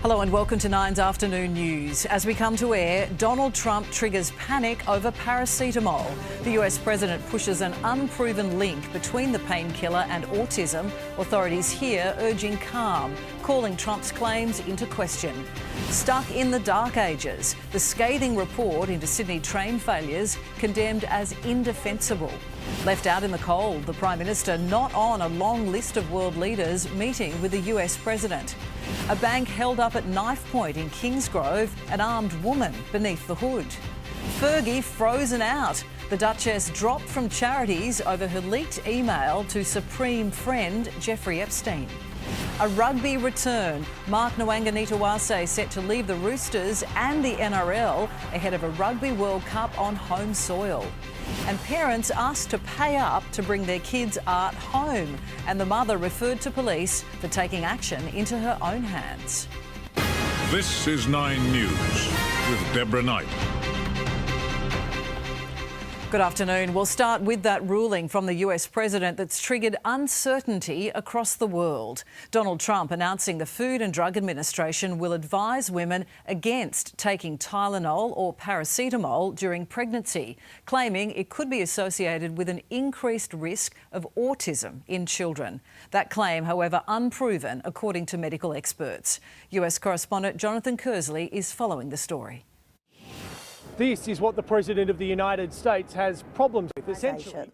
Hello and welcome to Nine's Afternoon News. As we come to air, Donald Trump triggers panic over paracetamol. The US president pushes an unproven link between the painkiller and autism. Authorities here urging calm, calling Trump's claims into question. Stuck in the dark ages, the scathing report into Sydney train failures condemned as indefensible. Left out in the cold, the Prime Minister not on a long list of world leaders meeting with the US president. A bank held up at knife point in Kingsgrove, an armed woman beneath the hood. Fergie frozen out. The Duchess dropped from charities over her leaked email to Supreme Friend Jeffrey Epstein. A rugby return. Mark Nwanganitawase set to leave the Roosters and the NRL ahead of a Rugby World Cup on home soil. And parents asked to pay up to bring their kids' art home, and the mother referred to police for taking action into her own hands. This is 9 News with Deborah Knight. Good afternoon. We'll start with that ruling from the US president that's triggered uncertainty across the world. Donald Trump announcing the Food and Drug Administration will advise women against taking Tylenol or paracetamol during pregnancy, claiming it could be associated with an increased risk of autism in children. That claim, however, unproven, according to medical experts. US correspondent Jonathan Kersley is following the story. This is what the President of the United States has problems with, essentially.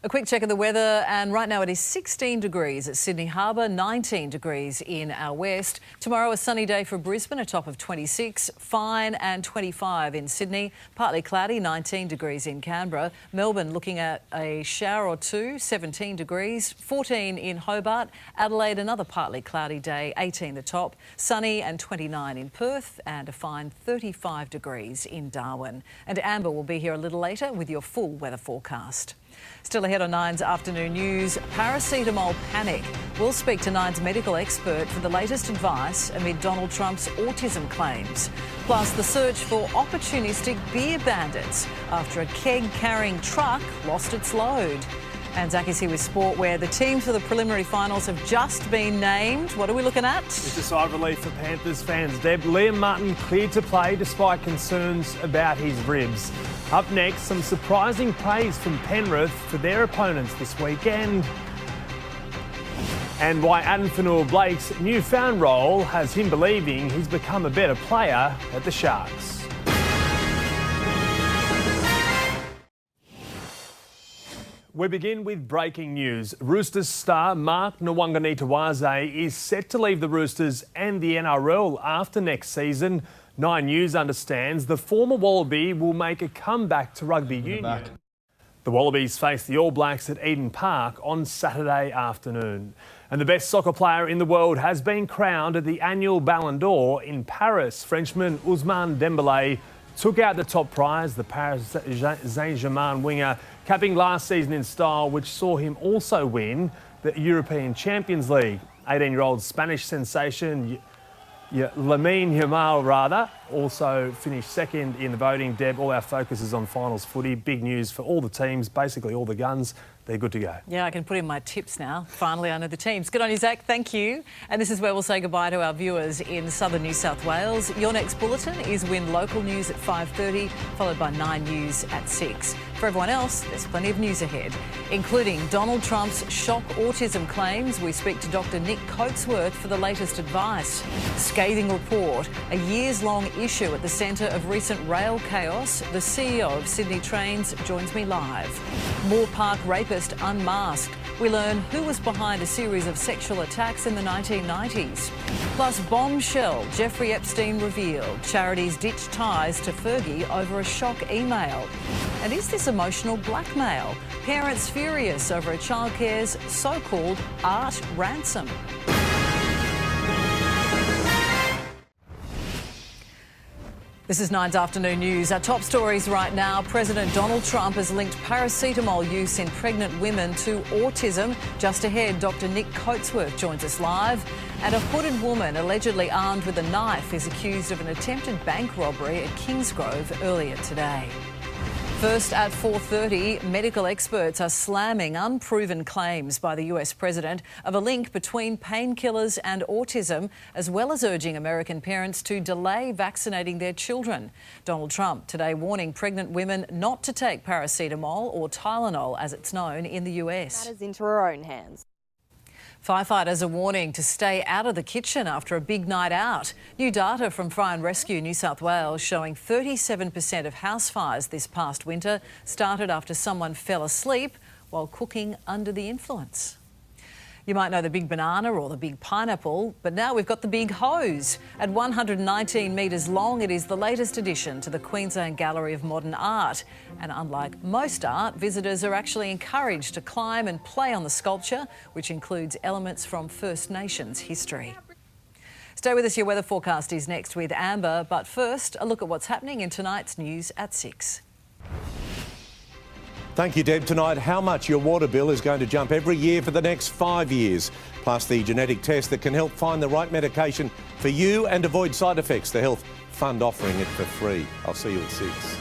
A quick check of the weather, and right now it is 16 degrees at Sydney Harbour, 19 degrees in our west. Tomorrow a sunny day for Brisbane, a top of 26, fine and 25 in Sydney. Partly cloudy, 19 degrees in Canberra. Melbourne looking at a shower or two, 17 degrees, 14 in Hobart. Adelaide another partly cloudy day, 18 the top. Sunny and 29 in Perth, and a fine 35 degrees in Darwin. And Amber will be here a little later with your full weather forecast. Still ahead on Nine's Afternoon News, paracetamol panic. We'll speak to Nine's medical expert for the latest advice amid Donald Trump's autism claims. Plus, the search for opportunistic beer bandits after a keg-carrying truck lost its load. And Zac is here with sport, where the teams for the preliminary finals have just been named. What are we looking at? It's a sigh of relief for Panthers fans, Deb. Liam Martin cleared to play despite concerns about his ribs. Up next, some surprising praise from Penrith for their opponents this weekend. And why Adam Fanua-Blake's newfound role has him believing he's become a better player at the Sharks. We begin with breaking news. Roosters star Mark Nwanganitawase is set to leave the Roosters and the NRL after next season. 9 News understands the former Wallaby will make a comeback to rugby union. The Wallabies face the All Blacks at Eden Park on Saturday afternoon. And the best soccer player in the world has been crowned at the annual Ballon d'Or in Paris. Frenchman Ousmane Dembélé took out the top prize, the Paris Saint-Germain winger, capping last season in style, which saw him also win the European Champions League. 18-year-old Spanish sensation Lamine Yamal also finished second in the voting. Deb, all our focus is on finals footy. Big news for all the teams, basically all the guns. They're good to go. Yeah, I can put in my tips now. Finally, I know the teams. Good on you, Zac. Thank you. And this is where we'll say goodbye to our viewers in southern New South Wales. Your next bulletin is WIN Local News at 5:30, followed by 9 News at 6. For everyone else, there's plenty of news ahead, including Donald Trump's shock autism claims. We speak to Dr. Nick Coatsworth for the latest advice. Scathing report, a years-long issue at the centre of recent rail chaos. The CEO of Sydney Trains joins me live. Moore Park rapist unmasked. We learn who was behind a series of sexual attacks in the 1990s. Plus, bombshell, Jeffrey Epstein revealed. Charities ditched ties to Fergie over a shock email. And is this emotional blackmail? Parents furious over a childcare's so-called art ransom. This is Nine's Afternoon News. Our top stories right now. President Donald Trump has linked paracetamol use in pregnant women to autism. Just ahead, Dr. Nick Coatsworth joins us live. And a hooded woman allegedly armed with a knife is accused of an attempted bank robbery at Kingsgrove earlier today. First at 4:30, medical experts are slamming unproven claims by the US president of a link between painkillers and autism, as well as urging American parents to delay vaccinating their children. Donald Trump today warning pregnant women not to take paracetamol or Tylenol, as it's known in the US. Matters into her own hands. Firefighters are warning to stay out of the kitchen after a big night out. New data from Fire and Rescue New South Wales showing 37% of house fires this past winter started after someone fell asleep while cooking under the influence. You might know the big banana or the big pineapple, but now we've got the big hose. At 119 metres long, it is the latest addition to the Queensland Gallery of Modern Art. And unlike most art, visitors are actually encouraged to climb and play on the sculpture, which includes elements from First Nations history. Stay with us, your weather forecast is next with Amber, but first, a look at what's happening in tonight's news at 6. Thank you, Deb. Tonight, how much your water bill is going to jump every year for the next 5 years, plus the genetic test that can help find the right medication for you and avoid side effects. The Health Fund offering it for free. I'll see you at 6.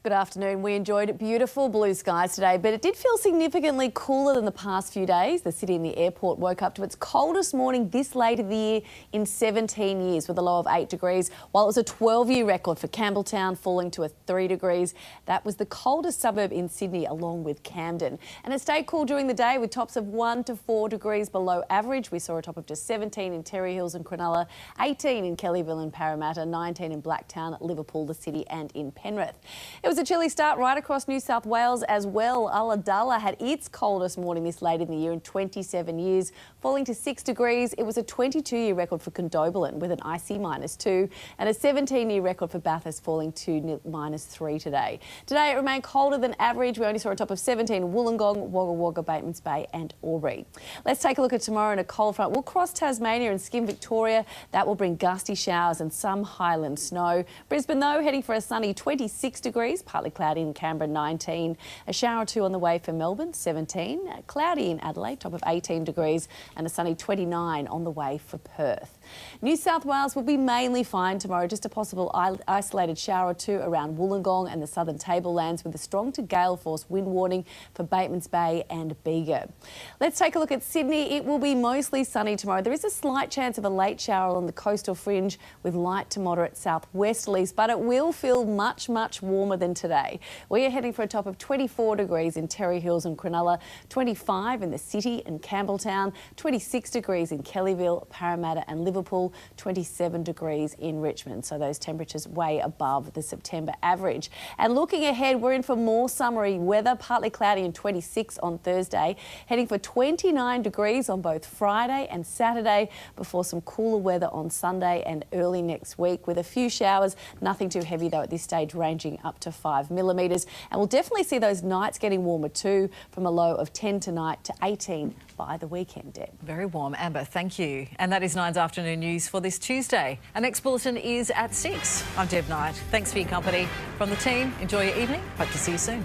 Good afternoon. We enjoyed beautiful blue skies today, but it did feel significantly cooler than the past few days. The city and the airport woke up to its coldest morning this late in the year in 17 years with a low of 8 degrees, while it was a 12-year record for Campbelltown falling to a 3 degrees. That was the coldest suburb in Sydney, along with Camden. And it stayed cool during the day with tops of 1 to 4 degrees below average. We saw a top of just 17 in Terry Hills and Cronulla, 18 in Kellyville and Parramatta, 19 in Blacktown, Liverpool, the city and in Penrith. It was a chilly start right across New South Wales as well. Ulladulla had its coldest morning this late in the year in 27 years, falling to 6 degrees. It was a 22-year record for Condobolin with an icy -2 and a 17-year record for Bathurst falling to -3 today. Today it remained colder than average. We only saw a top of 17 in Wollongong, Wagga Wagga, Batemans Bay and Albury. Let's take a look at tomorrow in a cold front. We'll cross Tasmania and skim Victoria. That will bring gusty showers and some highland snow. Brisbane though heading for a sunny 26 degrees, partly cloudy in Canberra 19, a shower or two on the way for Melbourne 17, cloudy in Adelaide, top of 18 degrees and a sunny 29 on the way for Perth. New South Wales will be mainly fine tomorrow, just a possible isolated shower or two around Wollongong and the southern tablelands with a strong to gale force wind warning for Batemans Bay and Bega. Let's take a look at Sydney. It will be mostly sunny tomorrow. There is a slight chance of a late shower on the coastal fringe with light to moderate southwesterlies, but it will feel much warmer than today. We are heading for a top of 24 degrees in Terry Hills and Cronulla, 25 in the city and Campbelltown, 26 degrees in Kellyville, Parramatta and Liverpool, 27 degrees in Richmond. So those temperatures way above the September average. And looking ahead, we're in for more summery weather, partly cloudy and 26 on Thursday, heading for 29 degrees on both Friday and Saturday before some cooler weather on Sunday and early next week with a few showers, nothing too heavy though at this stage, ranging up to 5 millimetres. And we'll definitely see those nights getting warmer too, from a low of 10 tonight to 18 by the weekend, Deb. Very warm, Amber, thank you. And that is Nine's afternoon news for this Tuesday. Our next bulletin is at 6. I'm Deb Knight. Thanks for your company. From the team, enjoy your evening. Hope to see you soon.